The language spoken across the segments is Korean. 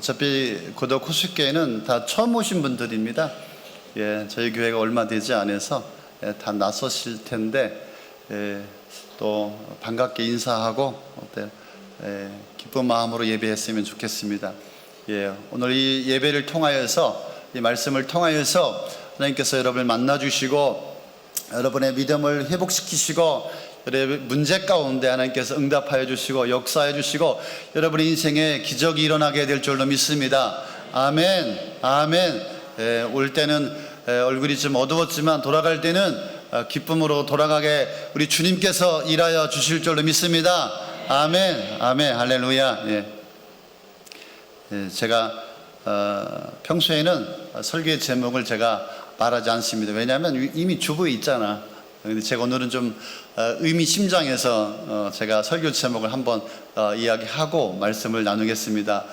어차피 고덕 호수교회는 다 처음 오신 분들입니다. 저희 교회가 얼마 되지 않아서 다 낯서실 텐데 또 반갑게 인사하고 기쁜 마음으로 예배했으면 좋겠습니다. 오늘 이 예배를 통하여서, 이 말씀을 통하여서 하나님께서 여러분을 만나주시고 여러분의 믿음을 회복시키시고 여러분의 문제 가운데 하나님께서 응답하여 주시고 역사해 주시고 여러분의 인생에 기적이 일어나게 될 줄로 믿습니다. 아멘. 아멘. 올 때는 얼굴이 좀 어두웠지만 돌아갈 때는 기쁨으로 돌아가게 우리 주님께서 일하여 주실 줄로 믿습니다. 아멘. 아멘. 할렐루야. 제가 평소에는 설교의 제목을 제가 말하지 않습니다. 왜냐하면 이미 주부에 있잖아. 근데 제가 오늘은 좀 의미심장해서 제가 설교 제목을 한번 이야기하고 말씀을 나누겠습니다.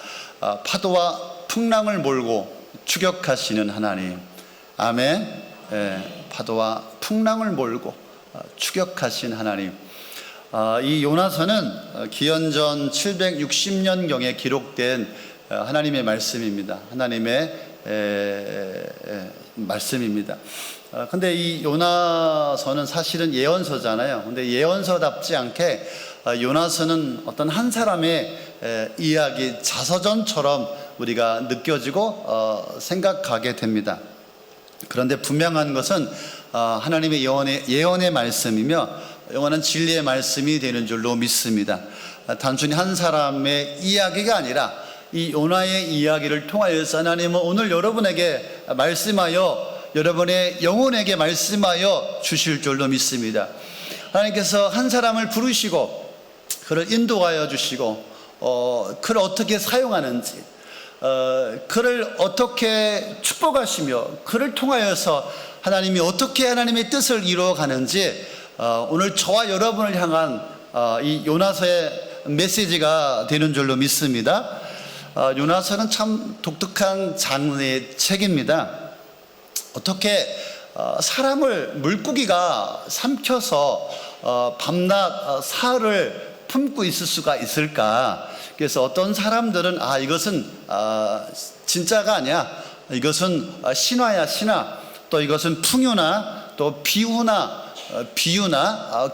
파도와 풍랑을 몰고 추격하시는 하나님. 아멘. 파도와 풍랑을 몰고 추격하신 하나님. 이 요나서는 기원전 760년경에 기록된 하나님의 말씀입니다. 하나님의 말씀입니다. 근데 이 요나서는 사실은 예언서잖아요. 근데 예언서답지 않게 요나서는 어떤 한 사람의 이야기, 자서전처럼 우리가 느껴지고 생각하게 됩니다. 그런데 분명한 것은 하나님의 예언의 말씀이며 영원한 진리의 말씀이 되는 줄로 믿습니다. 단순히 한 사람의 이야기가 아니라 이 요나의 이야기를 통하여서 하나님은 오늘 여러분에게 말씀하여 여러분의 영혼에게 말씀하여 주실 줄로 믿습니다. 하나님께서 한 사람을 부르시고 그를 인도하여 주시고 그를 어떻게 사용하는지, 그를 어떻게 축복하시며 그를 통하여서 하나님이 어떻게 하나님의 뜻을 이루어가는지 오늘 저와 여러분을 향한 이 요나서의 메시지가 되는 줄로 믿습니다. 요나서는 참 독특한 장르의 책입니다. 어떻게 사람을 물고기가 삼켜서 밤낮 사흘을 품고 있을 수가 있을까? 그래서 어떤 사람들은 이것은 진짜가 아니야, 이것은 신화야 신화, 또 이것은 풍요나 또 비유나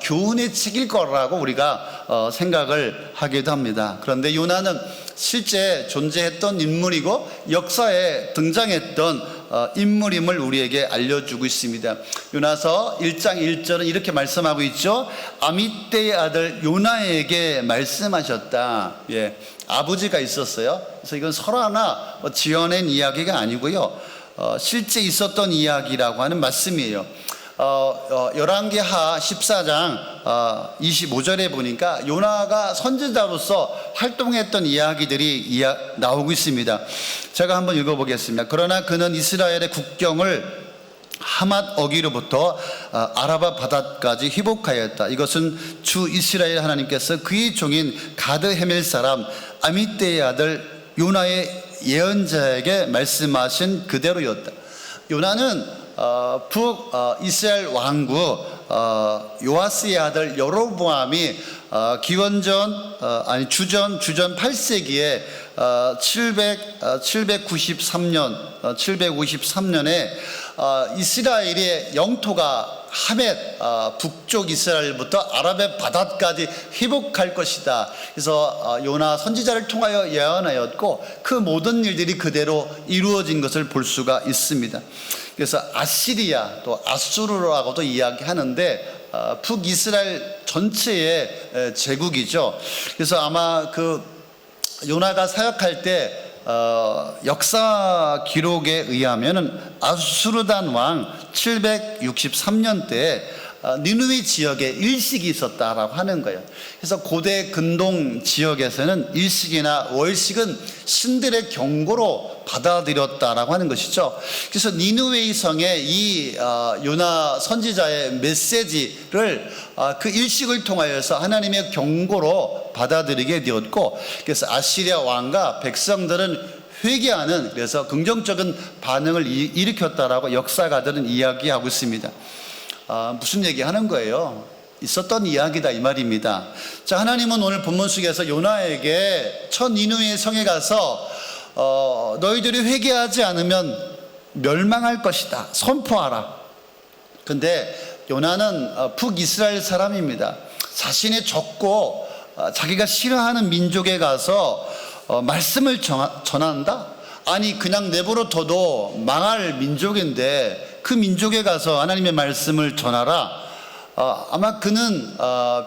교훈의 책일 거라고 우리가 생각을 하기도 합니다. 그런데 요나는 실제 존재했던 인물이고 역사에 등장했던 인물임을 우리에게 알려주고 있습니다. 요나서 1장 1절은 이렇게 말씀하고 있죠. 아미떼의 아들 요나에게 말씀하셨다. 아버지가 있었어요. 그래서 이건 설화나 지어낸 이야기가 아니고요, 실제 있었던 이야기라고 하는 말씀이에요. 열왕기하 14장 25절에 보니까 요나가 선지자로서 활동했던 이야기들이 나오고 있습니다. 제가 한번 읽어보겠습니다. 그러나 그는 이스라엘의 국경을 하맛 어기로부터 아라바 바다까지 회복하였다. 이것은 주 이스라엘 하나님께서 그의 종인 가드 헤멜 사람 아미떼의 아들 요나의 예언자에게 말씀하신 그대로였다. 요나는 북이스라엘 왕국 요아스의 아들 여로보암이 주전 8세기에 753년에 이스라엘의 영토가 하멧 북쪽 이스라엘부터 아라베 바다까지 회복할 것이다. 그래서 요나 선지자를 통하여 예언하였고 그 모든 일들이 그대로 이루어진 것을 볼 수가 있습니다. 그래서 아시리아 또 아수르라고도 이야기하는데 북이스라엘 전체의 제국이죠. 그래서 아마 그 요나가 사역할 때 역사 기록에 의하면은 아수르단 왕 763년 때에 니느웨 지역에 일식이 있었다라고 하는 거예요. 그래서 고대 근동 지역에서는 일식이나 월식은 신들의 경고로 받아들였다라고 하는 것이죠. 그래서 니느웨 성에 이 요나 선지자의 메시지를 그 일식을 통하여서 하나님의 경고로 받아들이게 되었고, 그래서 아시리아 왕과 백성들은 회개하는, 그래서 긍정적인 반응을 일으켰다라고 역사가들은 이야기하고 있습니다. 무슨 얘기 하는 거예요? 있었던 이야기다 이 말입니다. 자, 하나님은 오늘 본문 속에서 요나에게 첫 니느웨 성에 가서 너희들이 회개하지 않으면 멸망할 것이다. 선포하라. 근데 요나는 북이스라엘 사람입니다. 자신의 적고 자기가 싫어하는 민족에 가서 말씀을 전한다? 아니 그냥 내버려 둬도 망할 민족인데 그 민족에 가서 하나님의 말씀을 전하라. 아마 그는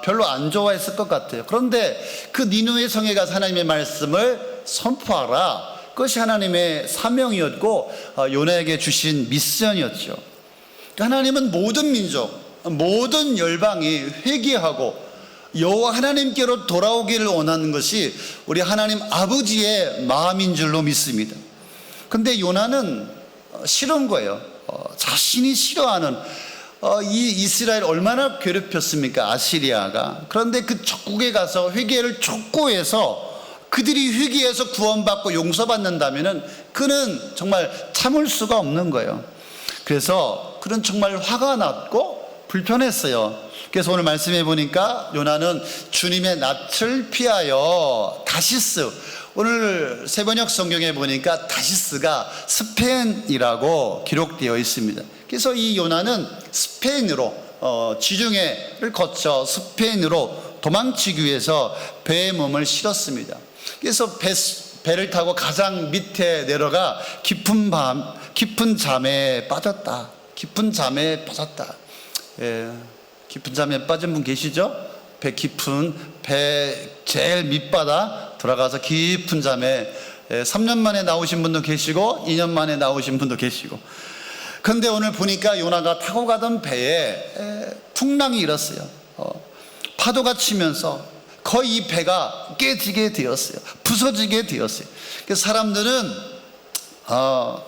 별로 안 좋아했을 것 같아요. 그런데 그 니느웨 성에 가서 하나님의 말씀을 선포하라. 그것이 하나님의 사명이었고 요나에게 주신 미션이었죠. 하나님은 모든 민족, 모든 열방이 회개하고 여호와 하나님께로 돌아오기를 원하는 것이 우리 하나님 아버지의 마음인 줄로 믿습니다. 근데 요나는 싫은 거예요. 자신이 싫어하는 이 이스라엘 얼마나 괴롭혔습니까? 아시리아가. 그런데 그 적국에 가서 회개를 촉구해서 그들이 회개해서 구원받고 용서받는다면은 그는 정말 참을 수가 없는 거예요. 그래서 그는 정말 화가 났고 불편했어요. 그래서 오늘 말씀해 보니까 요나는 주님의 낯을 피하여 다시스, 오늘 세번역 성경에 보니까 다시스가 스페인이라고 기록되어 있습니다. 그래서 이 요나는 스페인으로 지중해를 거쳐 스페인으로 도망치기 위해서 배에 몸을 실었습니다. 그래서 배를 타고 가장 밑에 내려가 깊은 잠에 빠졌다. 깊은 잠에 빠졌다. 깊은 잠에 빠진 분 계시죠? 배 제일 밑바닥 들어가서 깊은 잠에 3년 만에 나오신 분도 계시고 2년 만에 나오신 분도 계시고. 그런데 오늘 보니까 요나가 타고 가던 배에 풍랑이 일었어요. 파도가 치면서 거의 이 배가 깨지게 되었어요. 부서지게 되었어요. 그래서 사람들은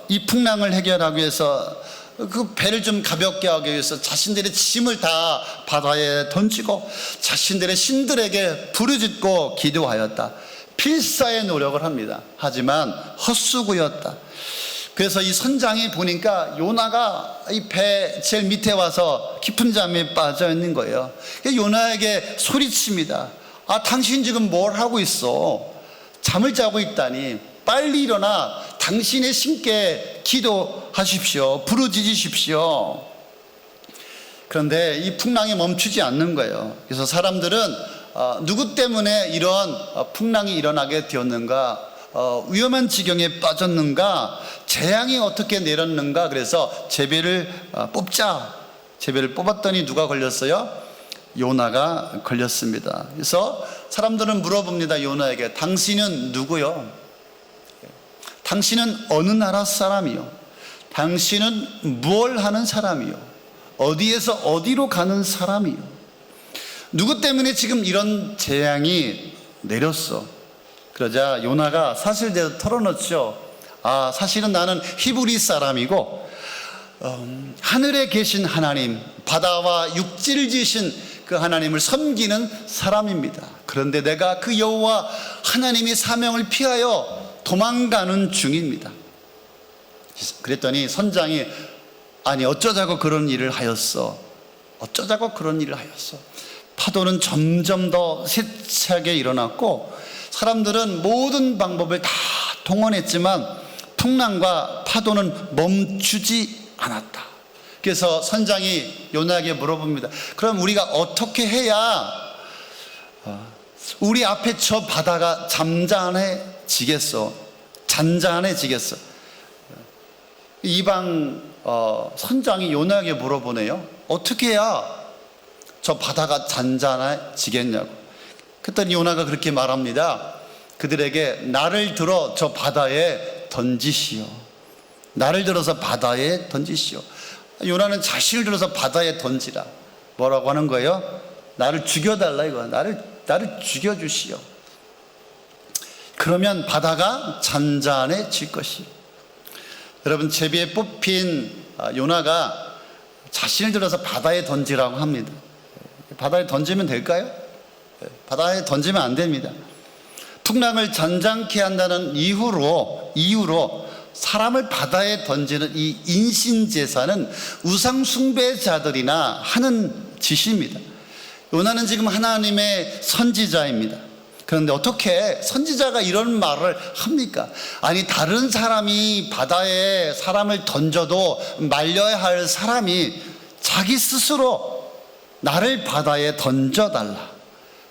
이 풍랑을 해결하기 위해서 그 배를 좀 가볍게 하기 위해서 자신들의 짐을 다 바다에 던지고 자신들의 신들에게 부르짖고 기도하였다. 필사의 노력을 합니다. 하지만 헛수고였다. 그래서 이 선장이 보니까 요나가 이 배 제일 밑에 와서 깊은 잠에 빠져 있는 거예요. 요나에게 소리칩니다. 당신 지금 뭘 하고 있어? 잠을 자고 있다니. 빨리 일어나 당신의 신께 기도하십시오. 부르짖으십시오. 그런데 이 풍랑이 멈추지 않는 거예요. 그래서 사람들은 누구 때문에 이런 풍랑이 일어나게 되었는가, 위험한 지경에 빠졌는가, 재앙이 어떻게 내렸는가. 그래서 제비를 뽑자. 제비를 뽑았더니 누가 걸렸어요? 요나가 걸렸습니다. 그래서 사람들은 물어봅니다. 요나에게 당신은 누구요? 당신은 어느 나라 사람이요? 당신은 무엇을 하는 사람이요? 어디에서 어디로 가는 사람이요? 누구 때문에 지금 이런 재앙이 내렸어? 그러자 요나가 사실대로 털어놓죠. 사실은 나는 히브리 사람이고 하늘에 계신 하나님, 바다와 육지를 지으신 그 하나님을 섬기는 사람입니다. 그런데 내가 그 여호와 하나님의 사명을 피하여 도망가는 중입니다. 그랬더니 선장이 어쩌자고 그런 일을 하였어? 어쩌자고 그런 일을 하였어? 파도는 점점 더 세차게 일어났고 사람들은 모든 방법을 다 동원했지만 풍랑과 파도는 멈추지 않았다. 그래서 선장이 요나에게 물어봅니다. 그럼 우리가 어떻게 해야 우리 앞에 저 바다가 잔잔해지겠어? 이방 선장이 요나에게 물어보네요. 어떻게 해야 저 바다가 잔잔해지겠냐고. 그랬더니 요나가 그렇게 말합니다. 그들에게 나를 들어 저 바다에 던지시오. 나를 들어서 바다에 던지시오. 요나는 자신을 들어서 바다에 던지라. 뭐라고 하는 거예요? 나를 죽여달라 이거야. 나를 죽여주시오. 그러면 바다가 잔잔해질 것이. 여러분, 제비에 뽑힌 요나가 자신을 들어서 바다에 던지라고 합니다. 바다에 던지면 될까요? 바다에 던지면 안 됩니다. 풍랑을 잔잔케 한다는 이유로 사람을 바다에 던지는 이 인신제사는 우상숭배자들이나 하는 짓입니다. 요나는 지금 하나님의 선지자입니다. 그런데 어떻게 선지자가 이런 말을 합니까? 아니, 다른 사람이 바다에 사람을 던져도 말려야 할 사람이 자기 스스로 나를 바다에 던져달라.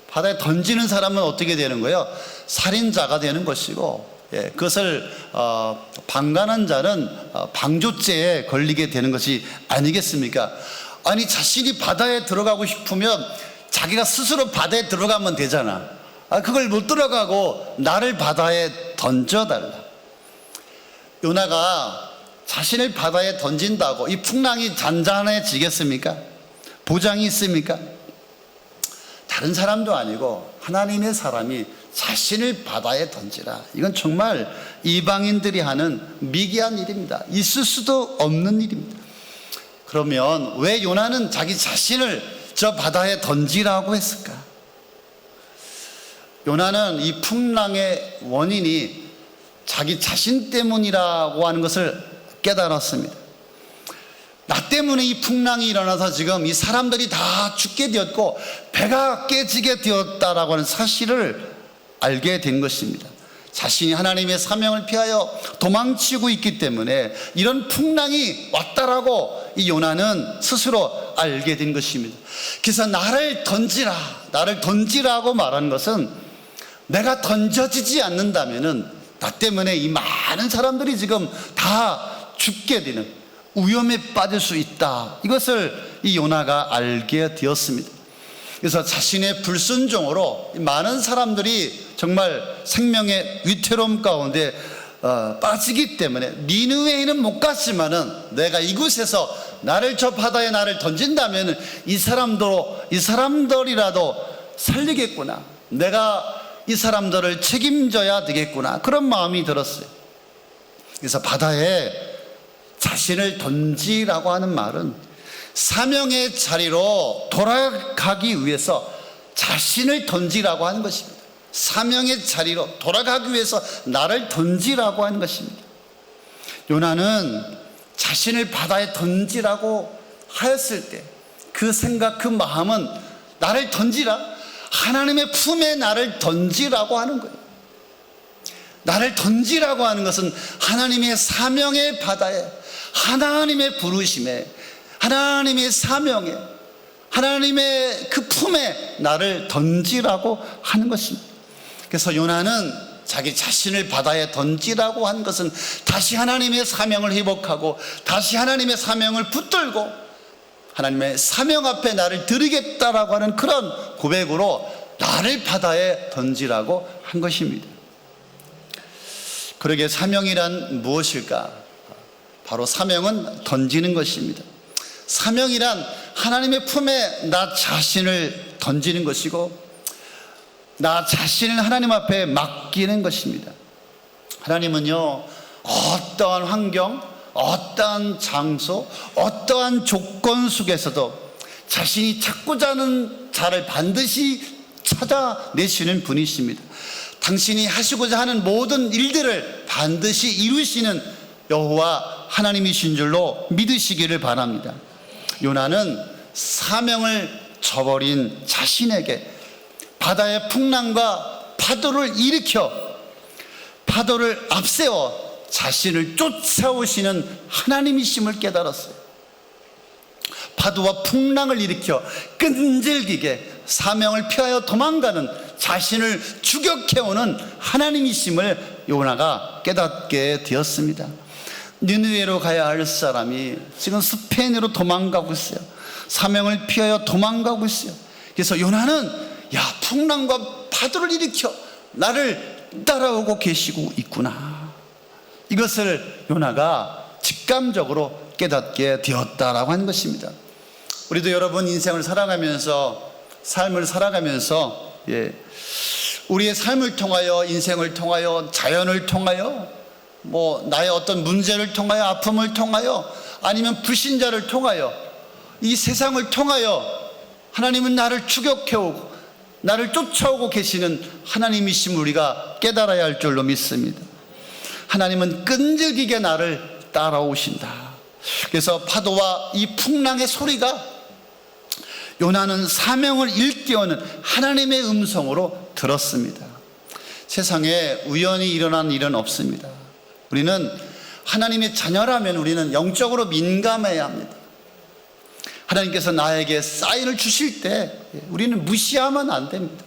바다에 던지는 사람은 어떻게 되는 거예요? 살인자가 되는 것이고, 그것을 방관한 자는 방조죄에 걸리게 되는 것이 아니겠습니까? 아니, 자신이 바다에 들어가고 싶으면 자기가 스스로 바다에 들어가면 되잖아. 그걸 못 들어가고 나를 바다에 던져달라. 요나가 자신을 바다에 던진다고 이 풍랑이 잔잔해지겠습니까? 보장이 있습니까? 다른 사람도 아니고 하나님의 사람이 자신을 바다에 던지라. 이건 정말 이방인들이 하는 미개한 일입니다. 있을 수도 없는 일입니다. 그러면 왜 요나는 자기 자신을 저 바다에 던지라고 했을까? 요나는 이 풍랑의 원인이 자기 자신 때문이라고 하는 것을 깨달았습니다. 나 때문에 이 풍랑이 일어나서 지금 이 사람들이 다 죽게 되었고 배가 깨지게 되었다라고 하는 사실을 알게 된 것입니다. 자신이 하나님의 사명을 피하여 도망치고 있기 때문에 이런 풍랑이 왔다라고 이 요나는 스스로 알게 된 것입니다. 그래서 나를 던지라고 말한 것은 내가 던져지지 않는다면은 나 때문에 이 많은 사람들이 지금 다 죽게 되는 위험에 빠질 수 있다. 이것을 이 요나가 알게 되었습니다. 그래서 자신의 불순종으로 많은 사람들이 정말 생명의 위태로움 가운데 빠지기 때문에 니느웨에는 못 갔지만은 내가 이곳에서 나를 저 바다에 나를 던진다면 이 사람들이라도 살리겠구나. 내가 이 사람들을 책임져야 되겠구나. 그런 마음이 들었어요. 그래서 바다에 자신을 던지라고 하는 말은 사명의 자리로 돌아가기 위해서 자신을 던지라고 하는 것입니다. 사명의 자리로 돌아가기 위해서 나를 던지라고 하는 것입니다. 요나는 자신을 바다에 던지라고 하였을 때 그 생각, 그 마음은 나를 던지라, 하나님의 품에 나를 던지라고 하는 거예요. 나를 던지라고 하는 것은 하나님의 사명의 바다에, 하나님의 부르심에, 하나님의 사명에, 하나님의 그 품에 나를 던지라고 하는 것입니다. 그래서 요나는 자기 자신을 바다에 던지라고 한 것은 다시 하나님의 사명을 회복하고 다시 하나님의 사명을 붙들고 하나님의 사명 앞에 나를 드리겠다라고 하는 그런 고백으로 나를 바다에 던지라고 한 것입니다. 그러게 사명이란 무엇일까? 바로 사명은 던지는 것입니다. 사명이란 하나님의 품에 나 자신을 던지는 것이고 나 자신을 하나님 앞에 맡기는 것입니다. 하나님은요, 어떠한 환경, 어떠한 장소, 어떠한 조건 속에서도 자신이 찾고자 하는 자를 반드시 찾아내시는 분이십니다. 당신이 하시고자 하는 모든 일들을 반드시 이루시는 여호와 하나님이신 줄로 믿으시기를 바랍니다. 요나는 사명을 저버린 자신에게 바다의 풍랑과 파도를 일으켜 파도를 앞세워 자신을 쫓아오시는 하나님이심을 깨달았어요. 파도와 풍랑을 일으켜 끈질기게 사명을 피하여 도망가는 자신을 추격해오는 하나님이심을 요나가 깨닫게 되었습니다. 니느웨로 가야 할 사람이 지금 스페인으로 도망가고 있어요. 사명을 피하여 도망가고 있어요. 그래서 요나는 풍랑과 파도를 일으켜 나를 따라오고 계시고 있구나. 이것을 요나가 직감적으로 깨닫게 되었다라고 하는 것입니다. 우리도 여러분 인생을 살아가면서 삶을 살아가면서 우리의 삶을 통하여 인생을 통하여 자연을 통하여 나의 어떤 문제를 통하여 아픔을 통하여 아니면 불신자를 통하여 이 세상을 통하여 하나님은 나를 추격해오고 나를 쫓아오고 계시는 하나님이심을 우리가 깨달아야 할 줄로 믿습니다. 하나님은 끈질기게 나를 따라오신다. 그래서 파도와 이 풍랑의 소리가 요나는 사명을 일깨우는 하나님의 음성으로 들었습니다. 세상에 우연히 일어난 일은 없습니다. 우리는 하나님의 자녀라면 우리는 영적으로 민감해야 합니다. 하나님께서 나에게 사인을 주실 때 우리는 무시하면 안 됩니다.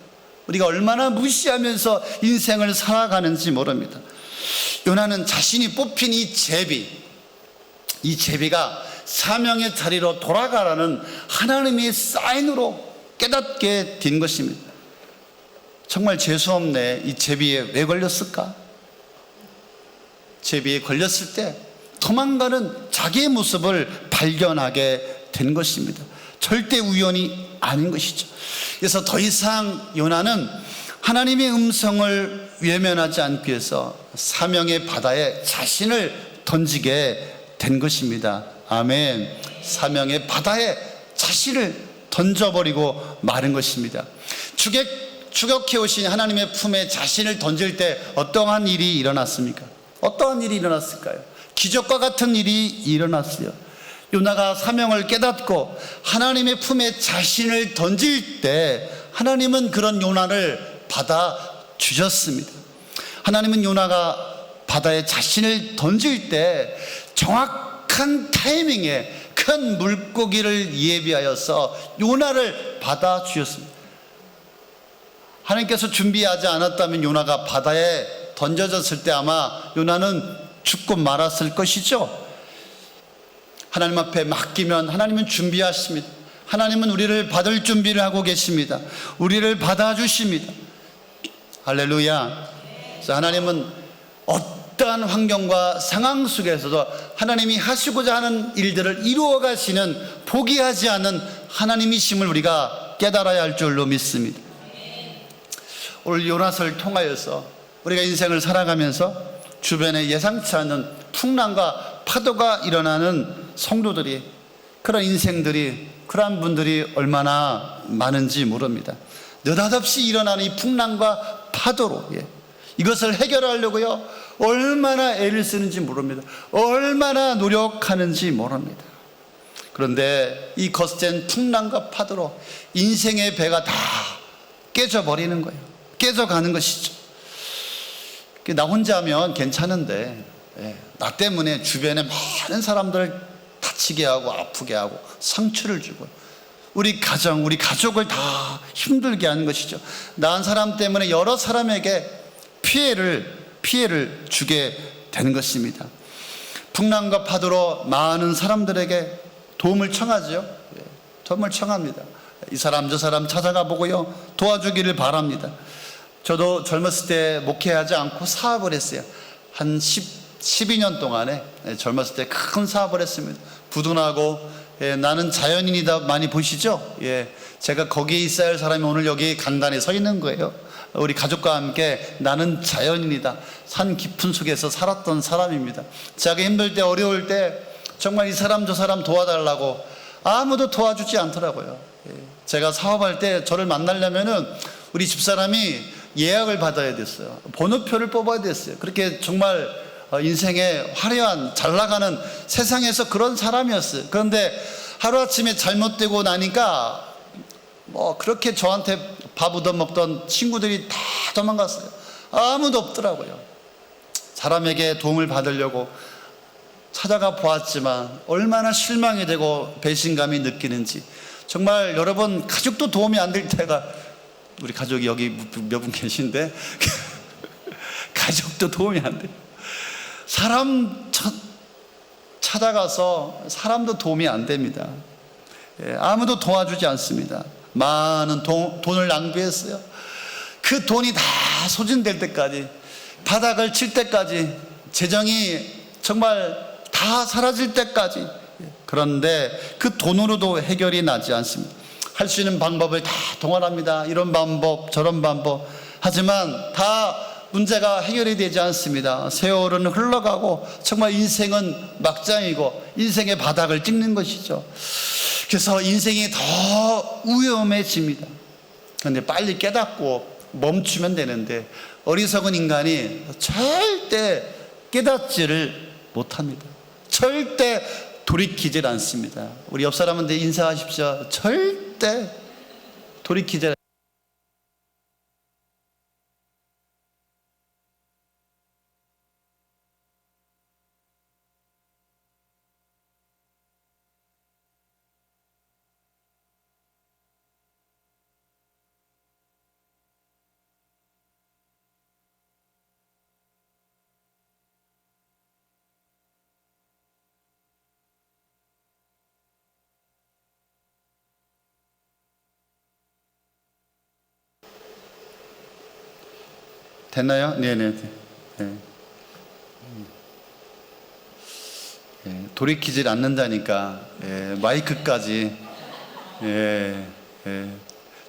우리가 얼마나 무시하면서 인생을 살아가는지 모릅니다. 요나는 자신이 뽑힌 이 제비가 사명의 자리로 돌아가라는 하나님의 사인으로 깨닫게 된 것입니다. 정말 재수없네. 이 제비에 왜 걸렸을까? 제비에 걸렸을 때 도망가는 자기의 모습을 발견하게 된 것입니다. 절대 우연이 아닌 것이죠. 그래서 더 이상 요나는 하나님의 음성을 외면하지 않기 위해서 사명의 바다에 자신을 던지게 된 것입니다. 아멘. 사명의 바다에 자신을 던져버리고 마른 것입니다. 추격해 오신 하나님의 품에 자신을 던질 때 어떠한 일이 일어났습니까? 어떠한 일이 일어났을까요? 기적과 같은 일이 일어났어요. 요나가 사명을 깨닫고 하나님의 품에 자신을 던질 때 하나님은 그런 요나를 받아주셨습니다. 하나님은 요나가 바다에 자신을 던질 때 정확한 타이밍에 큰 물고기를 예비하여서 요나를 받아주셨습니다. 하나님께서 준비하지 않았다면 요나가 바다에 던져졌을 때 아마 요나는 죽고 말았을 것이죠. 하나님 앞에 맡기면 하나님은 준비하십니다. 하나님은 우리를 받을 준비를 하고 계십니다. 우리를 받아주십니다. 할렐루야. 그래서 하나님은 어떠한 환경과 상황 속에서도 하나님이 하시고자 하는 일들을 이루어 가시는, 포기하지 않는 하나님이심을 우리가 깨달아야 할 줄로 믿습니다. 오늘 요나서를 통하여서 우리가 인생을 살아가면서 주변에 예상치 않은 풍랑과 파도가 일어나는 성도들이, 그런 인생들이, 그러한 분들이 얼마나 많은지 모릅니다. 느닷없이 일어나는 이 풍랑과 파도로 이것을 해결하려고요 얼마나 애를 쓰는지 모릅니다. 얼마나 노력하는지 모릅니다. 그런데 이 거센 풍랑과 파도로 인생의 배가 다 깨져버리는 거예요. 깨져가는 것이죠. 나 혼자면 괜찮은데 나 때문에 주변에 많은 사람들을 다치게 하고 아프게 하고 상처를 주고 우리 가정, 우리 가족을 다 힘들게 하는 것이죠. 나 한 사람 때문에 여러 사람에게 피해를 주게 되는 것입니다. 풍랑과 파도로 많은 사람들에게 도움을 청하죠. 도움을 청합니다. 이 사람 저 사람 찾아가 보고요 도와주기를 바랍니다. 저도 젊었을 때 목회하지 않고 사업을 했어요. 한 12년 동안에 젊었을 때 큰 사업을 했습니다. 부도나고 나는 자연인이다 많이 보시죠? 제가 거기에 있어야 할 사람이 오늘 여기 간단히 서 있는 거예요. 우리 가족과 함께 나는 자연인이다. 산 깊은 속에서 살았던 사람입니다. 제가 힘들 때 어려울 때 정말 이 사람 저 사람 도와달라고 아무도 도와주지 않더라고요. 제가 사업할 때 저를 만나려면은 우리 집사람이 예약을 받아야 됐어요. 번호표를 뽑아야 됐어요. 그렇게 정말 인생의 화려한 잘 나가는 세상에서 그런 사람이었어요. 그런데 하루아침에 잘못되고 나니까 그렇게 저한테 밥 얻어먹던 친구들이 다 도망갔어요. 아무도 없더라고요. 사람에게 도움을 받으려고 찾아가 보았지만 얼마나 실망이 되고 배신감이 느끼는지. 정말 여러분 가족도 도움이 안 될 때가, 우리 가족이 여기 몇 분 계신데 가족도 도움이 안 돼요. 사람 찾아가서 사람도 도움이 안 됩니다. 아무도 도와주지 않습니다. 많은 돈을 낭비했어요. 그 돈이 다 소진될 때까지, 바닥을 칠 때까지, 재정이 정말 다 사라질 때까지. 그런데 그 돈으로도 해결이 나지 않습니다. 할 수 있는 방법을 다 동원합니다. 이런 방법 저런 방법 하지만 다 문제가 해결이 되지 않습니다. 세월은 흘러가고 정말 인생은 막장이고 인생의 바닥을 찍는 것이죠. 그래서 인생이 더 위험해집니다. 그런데 빨리 깨닫고 멈추면 되는데 어리석은 인간이 절대 깨닫지를 못합니다. 절대 돌이키질 않습니다. 우리 옆 사람한테 인사하십시오. 절대 돌이키질 됐나요? 네네. 네. 예, 돌이키질 않는다니까. 예, 마이크까지. 예, 예,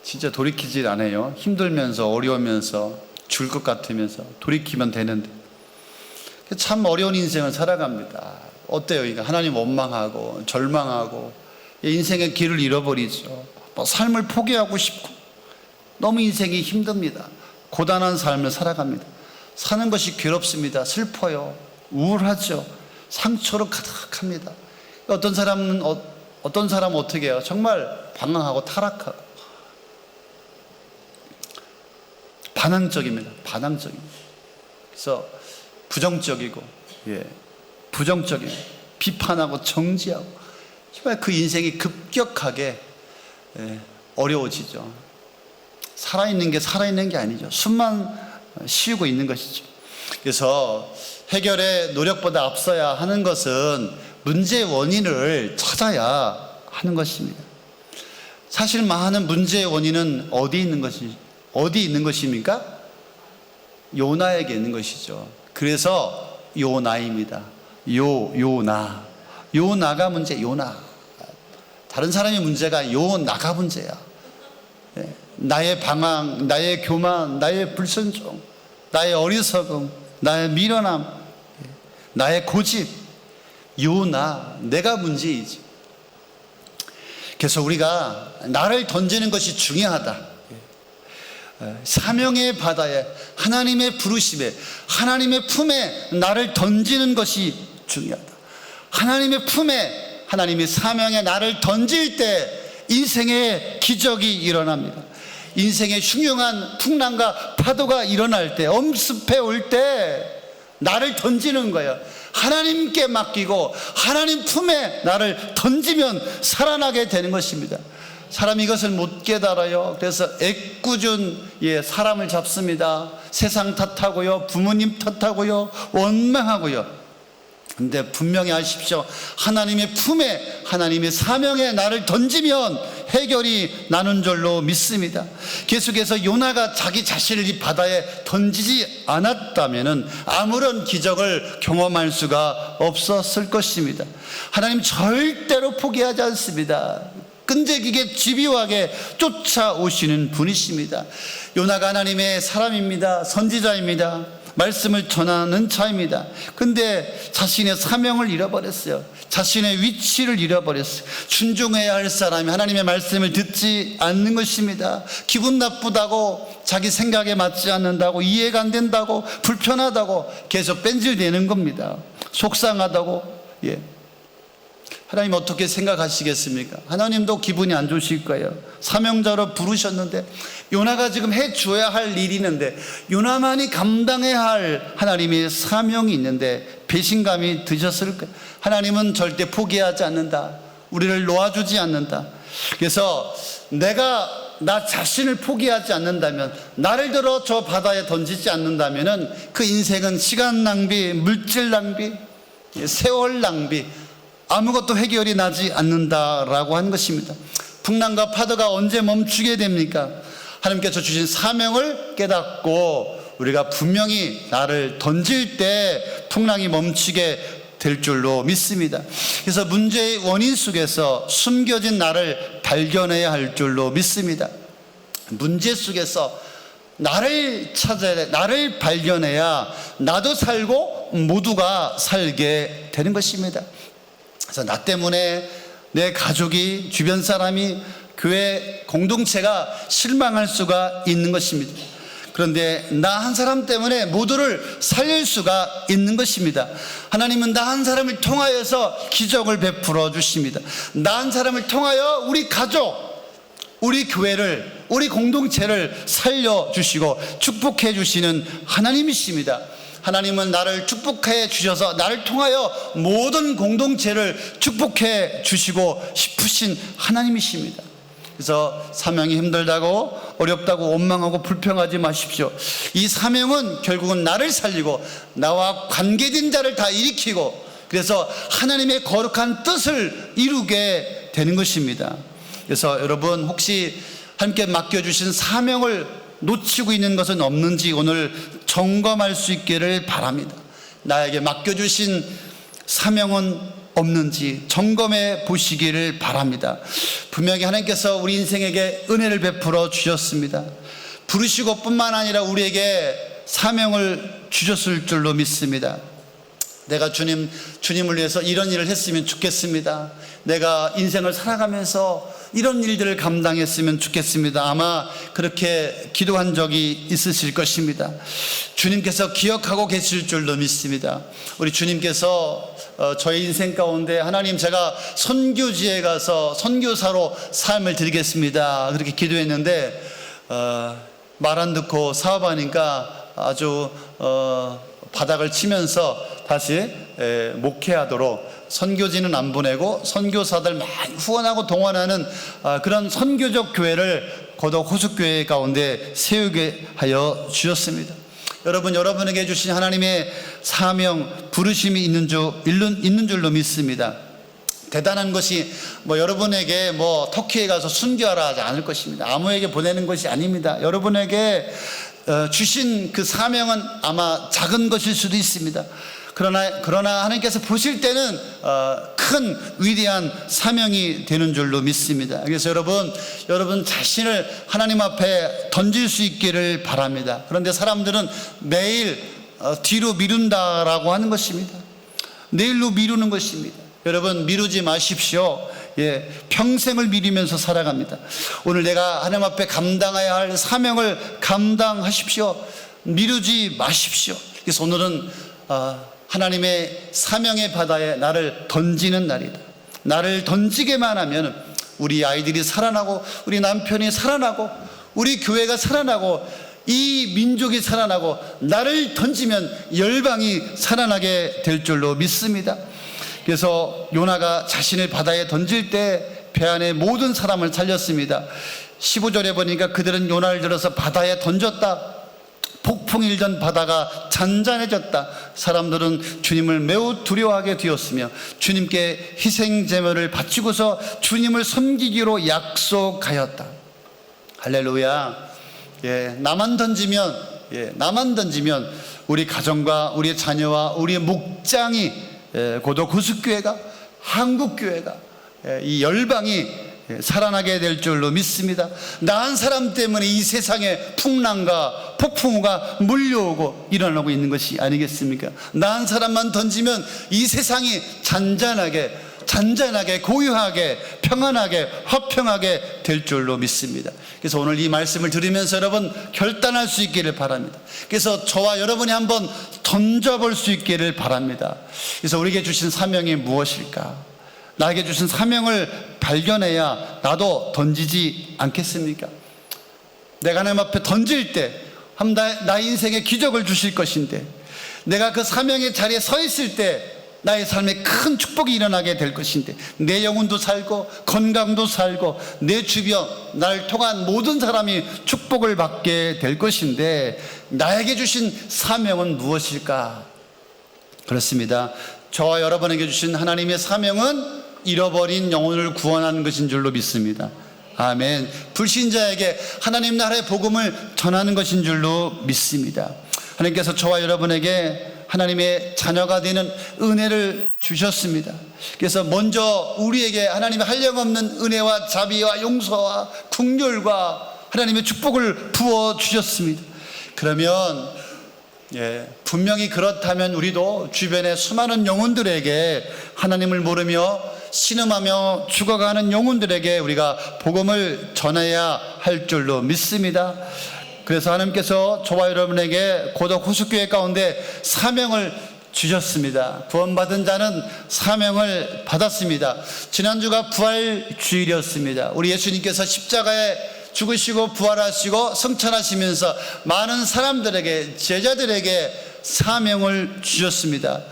진짜 돌이키질 않아요. 힘들면서 어려우면서 줄 것 같으면서 돌이키면 되는데 참 어려운 인생을 살아갑니다. 어때요? 그러니까 하나님 원망하고 절망하고 인생의 길을 잃어버리죠. 뭐 삶을 포기하고 싶고 너무 인생이 힘듭니다. 고단한 삶을 살아갑니다. 사는 것이 괴롭습니다. 슬퍼요. 우울하죠. 상처로 가득합니다. 어떤 사람은 어떻게 해요? 정말 방황하고 타락하고 반항적입니다. 반항적입니다. 그래서 부정적이고, 부정적이고, 비판하고 정지하고, 정말 그 인생이 급격하게 어려워지죠. 살아있는 게 아니죠. 숨만 쉬고 있는 것이죠. 그래서 해결의 노력보다 앞서야 하는 것은 문제의 원인을 찾아야 하는 것입니다. 사실 많은 문제의 원인은 어디 있는 것입니까? 요나에게 있는 것이죠. 그래서 요나입니다. 요나가 문제, 요나. 다른 사람의 문제가 요나가 문제야. 나의 방황, 나의 교만, 나의 불순종, 나의 어리석음, 나의 미련함, 나의 고집, 요나, 내가 문제이지. 그래서 우리가 나를 던지는 것이 중요하다. 사명의 바다에, 하나님의 부르심에, 하나님의 품에 나를 던지는 것이 중요하다. 하나님의 품에, 하나님의 사명에 나를 던질 때 인생의 기적이 일어납니다. 인생의 흉흉한 풍랑과 파도가 일어날 때, 엄습해 올 때 나를 던지는 거예요. 하나님께 맡기고 하나님 품에 나를 던지면 살아나게 되는 것입니다. 사람이 이것을 못 깨달아요. 그래서 애꿎은 사람을 잡습니다. 세상 탓하고요, 부모님 탓하고요, 원망하고요. 근데 분명히 아십시오. 하나님의 품에, 하나님의 사명에 나를 던지면 해결이 나는 줄로 믿습니다. 계속해서 요나가 자기 자신을 이 바다에 던지지 않았다면 아무런 기적을 경험할 수가 없었을 것입니다. 하나님 절대로 포기하지 않습니다. 끈질기게 집요하게 쫓아오시는 분이십니다. 요나가 하나님의 사람입니다. 선지자입니다. 말씀을 전하는 자입니다. 근데 자신의 사명을 잃어버렸어요. 자신의 위치를 잃어버렸어요. 순종해야 할 사람이 하나님의 말씀을 듣지 않는 것입니다. 기분 나쁘다고, 자기 생각에 맞지 않는다고, 이해가 안 된다고, 불편하다고 계속 뺀질대는 겁니다. 속상하다고. 하나님 어떻게 생각하시겠습니까? 하나님도 기분이 안 좋으실 거예요. 사명자로 부르셨는데 요나가 지금 해줘야 할 일이 있는데, 요나만이 감당해야 할 하나님의 사명이 있는데 배신감이 드셨을 거예요. 하나님은 절대 포기하지 않는다. 우리를 놓아주지 않는다. 그래서 내가 나 자신을 포기하지 않는다면, 나를 들어 저 바다에 던지지 않는다면 그 인생은 시간 낭비, 물질 낭비, 세월 낭비, 아무것도 해결이 나지 않는다라고 한 것입니다. 풍랑과 파도가 언제 멈추게 됩니까? 하나님께서 주신 사명을 깨닫고 우리가 분명히 나를 던질 때 풍랑이 멈추게 될 줄로 믿습니다. 그래서 문제의 원인 속에서 숨겨진 나를 발견해야 할 줄로 믿습니다. 문제 속에서 나를 찾아야 돼. 나를 발견해야 나도 살고 모두가 살게 되는 것입니다. 그래서 나 때문에 내 가족이, 주변 사람이, 교회 공동체가 실망할 수가 있는 것입니다. 그런데 나 한 사람 때문에 모두를 살릴 수가 있는 것입니다. 하나님은 나 한 사람을 통하여서 기적을 베풀어 주십니다. 나 한 사람을 통하여 우리 가족, 우리 교회를, 우리 공동체를 살려주시고 축복해 주시는 하나님이십니다. 하나님은 나를 축복해 주셔서 나를 통하여 모든 공동체를 축복해 주시고 싶으신 하나님이십니다. 그래서 사명이 힘들다고, 어렵다고 원망하고 불평하지 마십시오. 이 사명은 결국은 나를 살리고 나와 관계된 자를 다 일으키고, 그래서 하나님의 거룩한 뜻을 이루게 되는 것입니다. 그래서 여러분, 혹시 함께 맡겨주신 사명을 놓치고 있는 것은 없는지 오늘 점검할 수 있기를 바랍니다. 나에게 맡겨주신 사명은 없는지 점검해 보시기를 바랍니다. 분명히 하나님께서 우리 인생에게 은혜를 베풀어 주셨습니다. 부르시고 뿐만 아니라 우리에게 사명을 주셨을 줄로 믿습니다. 내가 주님을 위해서 이런 일을 했으면 좋겠습니다. 내가 인생을 살아가면서 이런 일들을 감당했으면 좋겠습니다. 아마 그렇게 기도한 적이 있으실 것입니다. 주님께서 기억하고 계실 줄로 믿습니다. 우리 주님께서 저의 인생 가운데 하나님, 제가 선교지에 가서 선교사로 삶을 드리겠습니다, 그렇게 기도했는데 말 안 듣고 사업하니까 아주 바닥을 치면서 다시 목회하도록 선교지는 안 보내고 선교사들 많이 후원하고 동원하는 그런 선교적 교회를 고덕 호숫교회 가운데 세우게 하여 주셨습니다. 여러분, 여러분에게 주신 하나님의 사명, 부르심이 있는 줄로 믿습니다. 대단한 것이 여러분에게 터키에 가서 순교하라 하지 않을 것입니다. 아무에게 보내는 것이 아닙니다. 여러분에게 주신 그 사명은 아마 작은 것일 수도 있습니다. 그러나 하나님께서 보실 때는 큰 위대한 사명이 되는 줄로 믿습니다. 그래서 여러분 자신을 하나님 앞에 던질 수 있기를 바랍니다. 그런데 사람들은 매일 뒤로 미룬다라고 하는 것입니다. 내일로 미루는 것입니다. 여러분, 미루지 마십시오. 평생을 미루면서 살아갑니다. 오늘 내가 하나님 앞에 감당해야 할 사명을 감당하십시오. 미루지 마십시오. 그래서 오늘은 하나님의 사명의 바다에 나를 던지는 날이다. 나를 던지게만 하면 우리 아이들이 살아나고, 우리 남편이 살아나고, 우리 교회가 살아나고, 이 민족이 살아나고, 나를 던지면 열방이 살아나게 될 줄로 믿습니다. 그래서 요나가 자신을 바다에 던질 때 배 안에 모든 사람을 살렸습니다. 15절에 보니까 그들은 요나를 들어서 바다에 던졌다. 폭풍이 일던 바다가 잔잔해졌다. 사람들은 주님을 매우 두려워하게 되었으며 주님께 희생 제물을 바치고서 주님을 섬기기로 약속하였다. 할렐루야. 나만 던지면 우리 가정과 우리의 자녀와 우리의 목장이, 고덕 호숫교회가, 한국교회가, 이 열방이 살아나게 될 줄로 믿습니다. 나 한 사람 때문에 이 세상에 풍랑과 폭풍우가 몰려오고 일어나고 있는 것이 아니겠습니까? 나 한 사람만 던지면 이 세상이 잔잔하게 고요하게 평안하게 화평하게 될 줄로 믿습니다. 그래서 오늘 이 말씀을 들으면서 여러분 결단할 수 있기를 바랍니다. 그래서 저와 여러분이 한번 던져볼 수 있기를 바랍니다. 그래서 우리에게 주신 사명이 무엇일까? 나에게 주신 사명을 발견해야 나도 던지지 않겠습니까? 내가 하나님 앞에 던질 때 나의 인생에 기적을 주실 것인데, 내가 그 사명의 자리에 서 있을 때 나의 삶에 큰 축복이 일어나게 될 것인데, 내 영혼도 살고 건강도 살고 내 주변 나를 통한 모든 사람이 축복을 받게 될 것인데, 나에게 주신 사명은 무엇일까? 그렇습니다. 저와 여러분에게 주신 하나님의 사명은 잃어버린 영혼을 구원하는 것인 줄로 믿습니다. 아멘. 불신자에게 하나님 나라의 복음을 전하는 것인 줄로 믿습니다. 하나님께서 저와 여러분에게 하나님의 자녀가 되는 은혜를 주셨습니다. 그래서 먼저 우리에게 하나님의 한량없는 은혜와 자비와 용서와 긍휼과 하나님의 축복을 부어 주셨습니다. 그러면 분명히 그렇다면 우리도 주변의 수많은 영혼들에게 하나님을 모르며 신음하며 죽어가는 영혼들에게 우리가 복음을 전해야 할 줄로 믿습니다. 그래서 하나님께서 저와 여러분에게 고덕 호숫교회 가운데 사명을 주셨습니다. 구원받은 자는 사명을 받았습니다. 지난주가 부활주일이었습니다. 우리 예수님께서 십자가에 죽으시고 부활하시고 승천하시면서 많은 사람들에게, 제자들에게 사명을 주셨습니다.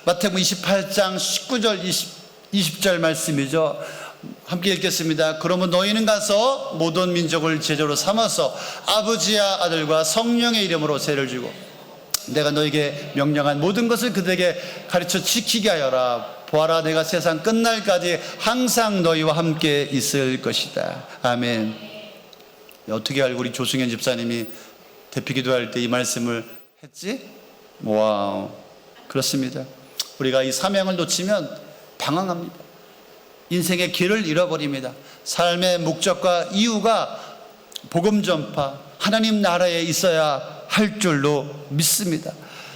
마태복음 28장 19절 20절 말씀이죠. 함께 읽겠습니다. 그러면 너희는 가서 모든 민족을 제자로 삼아서 아버지와 아들과 성령의 이름으로 세를 주고 내가 너에게 명령한 모든 것을 그들에게 가르쳐 지키게 하여라. 보아라, 내가 세상 끝날까지 항상 너희와 함께 있을 것이다. 아멘. 어떻게 알고 우리 조승현 집사님이 대피 기도할 때 이 말씀을 했지? 와우. 그렇습니다. 우리가 이 사명을 놓치면 방황합니다. 인생의 길을 잃어버립니다. 삶의 목적과 이유가 복음 전파, 하나님 나라에 있어야 할 줄로 믿습니다.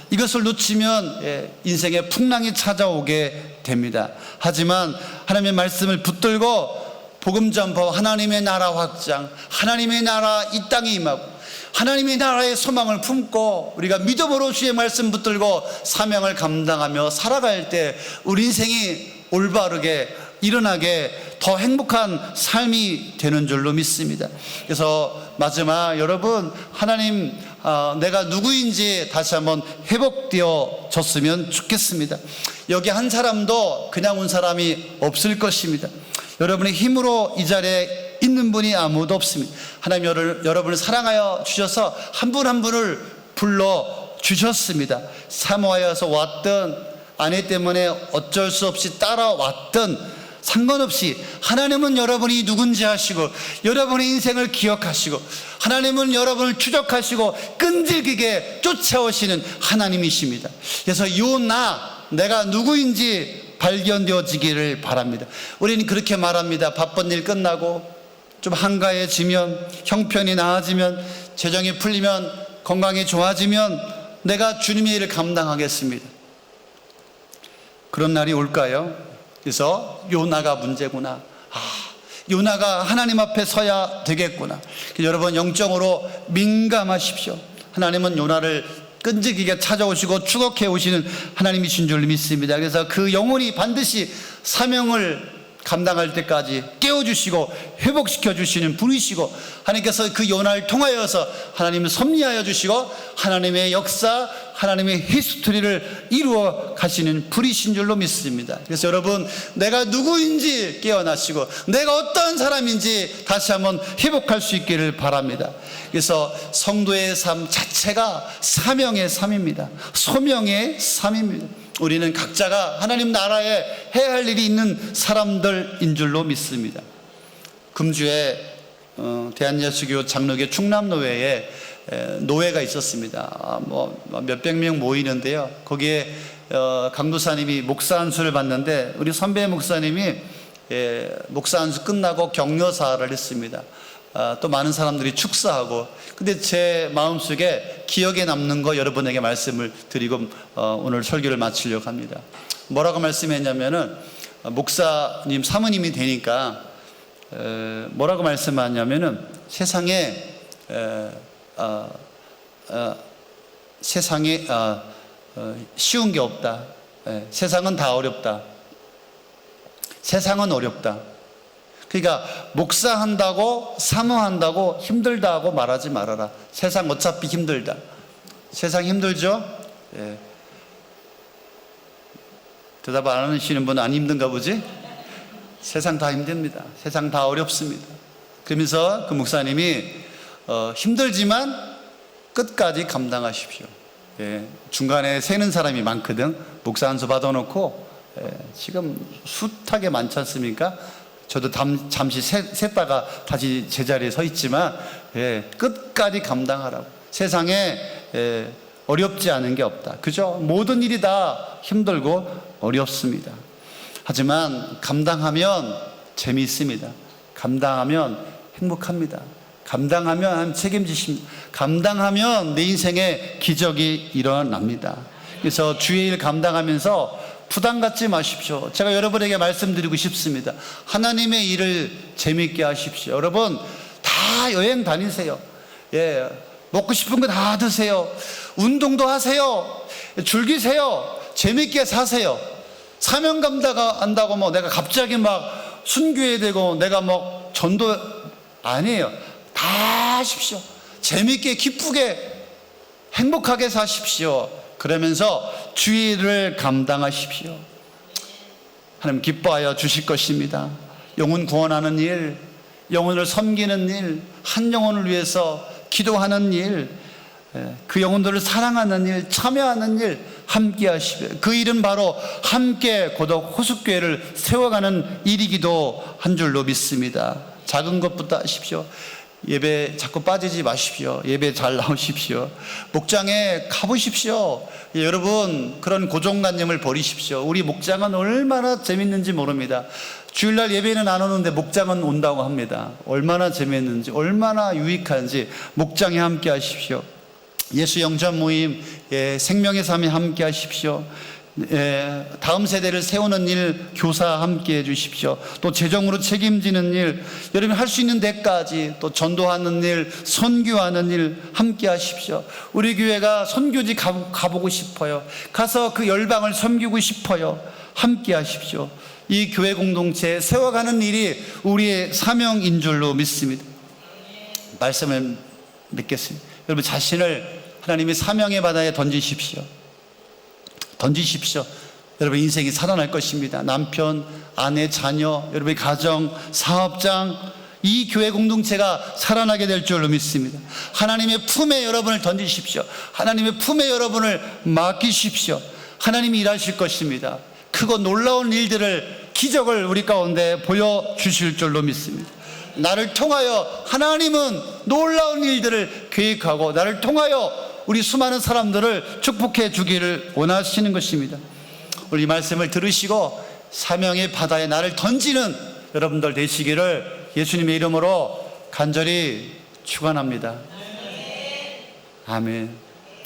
이것을 놓치면 인생의 풍랑이 찾아오게 됩니다. 하지만 하나님의 말씀을 붙들고 복음 전파와 하나님의 나라 확장, 하나님의 나라 이 땅에 임하고 하나님의 나라의 소망을 품고 우리가 믿음으로 주의 말씀 붙들고 사명을 감당하며 살아갈 때 우리 인생이 올바르게 일어나게 더 행복한 삶이 되는 줄로 믿습니다. 그래서 마지막 여러분, 하나님 내가 누구인지 다시 한번 회복되어졌으면 좋겠습니다. 여기 한 사람도 그냥 온 사람이 없을 것입니다. 여러분의 힘으로 이 자리에 있는 분이 아무도 없습니다. 하나님 여러분을 사랑하여 주셔서 한 분 한 분을 불러 주셨습니다. 사모하여서 왔든 아내 때문에 어쩔 수 없이 따라왔든 상관없이 하나님은 여러분이 누군지 아시고 여러분의 인생을 기억하시고 하나님은 여러분을 추적하시고 끈질기게 쫓아오시는 하나님이십니다. 그래서 내가 누구인지 발견되어지기를 바랍니다. 우리는 그렇게 말합니다. 바쁜 일 끝나고 좀 한가해지면, 형편이 나아지면, 재정이 풀리면, 건강이 좋아지면 내가 주님의 일을 감당하겠습니다. 그런 날이 올까요? 그래서 요나가 문제구나. 요나가 하나님 앞에 서야 되겠구나. 여러분 영적으로 민감하십시오. 하나님은 요나를 끈질기게 찾아오시고 추격해 오시는 하나님이신 줄 믿습니다. 그래서 그 영혼이 반드시 사명을 감당할 때까지 깨워주시고 회복시켜 주시는 분이시고 하나님께서 그 요나를 통하여서 하나님을 섭리하여 주시고 하나님의 역사, 하나님의 히스토리를 이루어 가시는 분이신 줄로 믿습니다. 그래서 여러분 내가 누구인지 깨어나시고 내가 어떤 사람인지 다시 한번 회복할 수 있기를 바랍니다. 그래서 성도의 삶 자체가 사명의 삶입니다. 소명의 삶입니다. 우리는 각자가 하나님 나라에 해야 할 일이 있는 사람들인 줄로 믿습니다. 금주에 대한예수교 장로교 충남노회에 노회가 있었습니다. 몇백 명 모이는데요. 거기에 강도사님이 목사 안수를 받는데 우리 선배 목사님이 목사 안수 끝나고 격려사를 했습니다. 또 많은 사람들이 축사하고, 근데 제 마음속에 기억에 남는 거 여러분에게 말씀을 드리고 오늘 설교를 마치려고 합니다. 뭐라고 말씀했냐면은 목사님 사모님이 되니까 뭐라고 말씀하냐면은 세상에 쉬운 게 없다. 세상은 다 어렵다. 세상은 어렵다. 그러니까 목사한다고 사모한다고 힘들다고 말하지 말아라. 세상 어차피 힘들다. 세상 힘들죠? 예. 대답 안 하시는 분은 안 힘든가 보지? 세상 다 힘듭니다. 세상 다 어렵습니다. 그러면서 그 목사님이 힘들지만 끝까지 감당하십시오. 예. 중간에 새는 사람이 많거든. 목사 안수 받아놓고 지금 숱하게 많지 않습니까? 저도 잠시 샜다가 다시 제자리에 서 있지만 끝까지 감당하라고. 세상에 어렵지 않은 게 없다. 그죠? 모든 일이 다 힘들고 어렵습니다. 하지만 감당하면 재미있습니다. 감당하면 행복합니다. 감당하면 책임지십니다. 감당하면 내 인생에 기적이 일어납니다. 그래서 주의 일 감당하면서 부담 갖지 마십시오. 제가 여러분에게 말씀드리고 싶습니다. 하나님의 일을 재미있게 하십시오. 여러분 다 여행 다니세요. 예, 먹고 싶은 거 다 드세요. 운동도 하세요. 즐기세요. 재미있게 사세요. 사명 감당한다고 뭐 내가 갑자기 막 순교해야 되고 내가 뭐 전도 아니에요. 다 하십시오. 재미있게 기쁘게 행복하게 사십시오. 그러면서 주의를 감당하십시오. 하나님 기뻐하여 주실 것입니다. 영혼 구원하는 일, 영혼을 섬기는 일, 한 영혼을 위해서 기도하는 일, 그 영혼들을 사랑하는 일, 참여하는 일 함께 하시며 그 일은 바로 함께 고독 호숫교회를 세워가는 일이기도 한 줄로 믿습니다. 작은 것부터 하십시오. 예배 자꾸 빠지지 마십시오. 예배 잘 나오십시오. 목장에 가보십시오. 여러분, 그런 고정관념을 버리십시오. 우리 목장은 얼마나 재밌는지 모릅니다. 주일날 예배는 안 오는데 목장은 온다고 합니다. 얼마나 재밌는지, 얼마나 유익한지 목장에 함께 하십시오. 예수 영접 모임, 생명의 삶에 함께 하십시오. 다음 세대를 세우는 일 교사 함께 해주십시오. 또 재정으로 책임지는 일, 여러분 할 수 있는 데까지, 또 전도하는 일, 선교하는 일 함께 하십시오. 우리 교회가 선교지 가보고 싶어요. 가서 그 열방을 섬기고 싶어요. 함께 하십시오. 이 교회 공동체 세워가는 일이 우리의 사명인 줄로 믿습니다. 말씀을 믿겠습니다. 여러분 자신을 하나님의 사명의 바다에 던지십시오. 여러분 인생이 살아날 것입니다. 남편, 아내, 자녀, 여러분의 가정, 사업장, 이 교회 공동체가 살아나게 될 줄로 믿습니다. 하나님의 품에 여러분을 던지십시오. 하나님의 품에 여러분을 맡기십시오. 하나님이 일하실 것입니다. 크고 놀라운 일들을, 기적을 우리 가운데 보여주실 줄로 믿습니다. 나를 통하여 하나님은 놀라운 일들을 계획하고 나를 통하여 우리 수많은 사람들을 축복해 주기를 원하시는 것입니다. 우리 말씀을 들으시고 사명의 바다에 나를 던지는 여러분들 되시기를 예수님의 이름으로 간절히 축원합니다. 아멘.